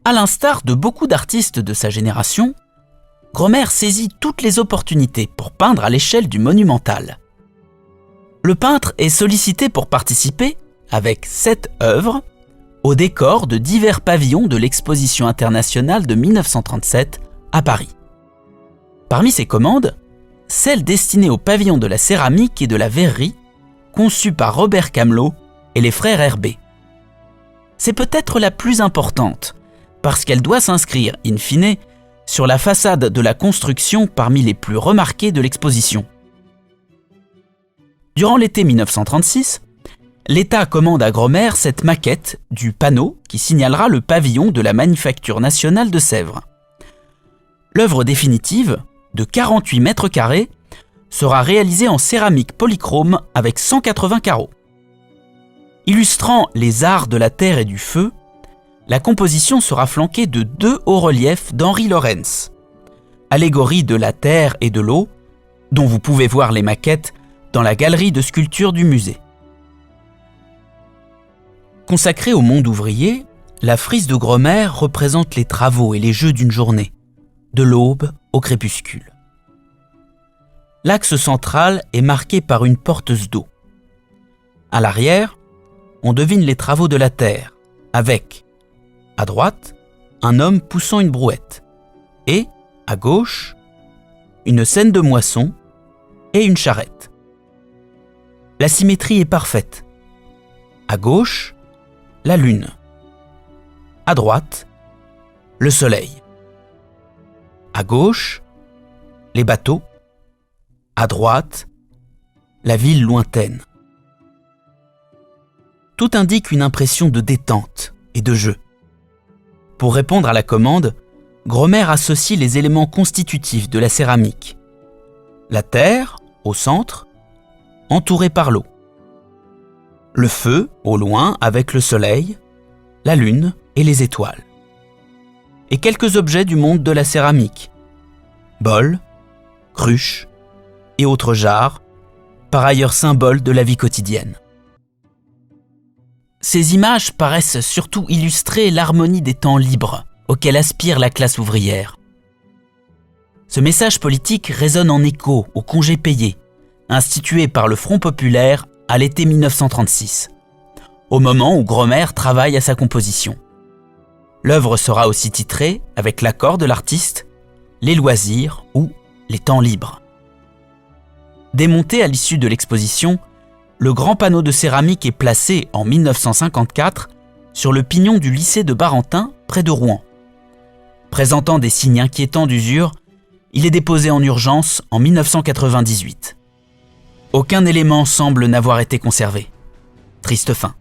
À l'instar de beaucoup d'artistes de sa génération, Gromer saisit toutes les opportunités pour peindre à l'échelle du monumental. Le peintre est sollicité pour participer, avec 7 œuvres, au décor de divers pavillons de l'exposition internationale de 1937 à Paris. Parmi ses commandes, celle destinée au pavillon de la céramique et de la verrerie, conçue par Robert Camelot et les frères Herbé. C'est peut-être la plus importante, parce qu'elle doit s'inscrire, in fine, sur la façade de la construction parmi les plus remarquées de l'exposition. Durant l'été 1936, l'État commande à Gromer cette maquette du panneau qui signalera le pavillon de la Manufacture nationale de Sèvres. L'œuvre définitive, de 48 mètres carrés, sera réalisée en céramique polychrome avec 180 carreaux. Illustrant les arts de la terre et du feu, la composition sera flanquée de 2 hauts-reliefs d'Henri Lawrence, allégorie de la terre et de l'eau, dont vous pouvez voir les maquettes dans la galerie de sculpture du musée. Consacrée au monde ouvrier, la frise de Gromer représente les travaux et les jeux d'une journée, de l'aube au crépuscule. L'axe central est marqué par une porteuse d'eau. À l'arrière, on devine les travaux de la terre, avec, à droite, un homme poussant une brouette, et, à gauche, une scène de moisson et une charrette. La symétrie est parfaite. À gauche, la lune. À droite, le soleil. À gauche, les bateaux. À droite, la ville lointaine. Tout indique une impression de détente et de jeu. Pour répondre à la commande, Gromer associe les éléments constitutifs de la céramique. La terre, au centre, entourée par l'eau. Le feu, au loin, avec le soleil, la lune et les étoiles. Et quelques objets du monde de la céramique. Bols, cruches et autres jarres, par ailleurs symboles de la vie quotidienne. Ces images paraissent surtout illustrer l'harmonie des temps libres auquel aspire la classe ouvrière. Ce message politique résonne en écho au congé payé, institué par le Front populaire à l'été 1936, au moment où Gromer travaille à sa composition. L'œuvre sera aussi titrée, avec l'accord de l'artiste, « Les loisirs » ou « Les temps libres ». Démonté à l'issue de l'exposition, le grand panneau de céramique est placé en 1954 sur le pignon du lycée de Barentin, près de Rouen. Présentant des signes inquiétants d'usure, il est déposé en urgence en 1998. Aucun élément semble n'avoir été conservé. Triste fin.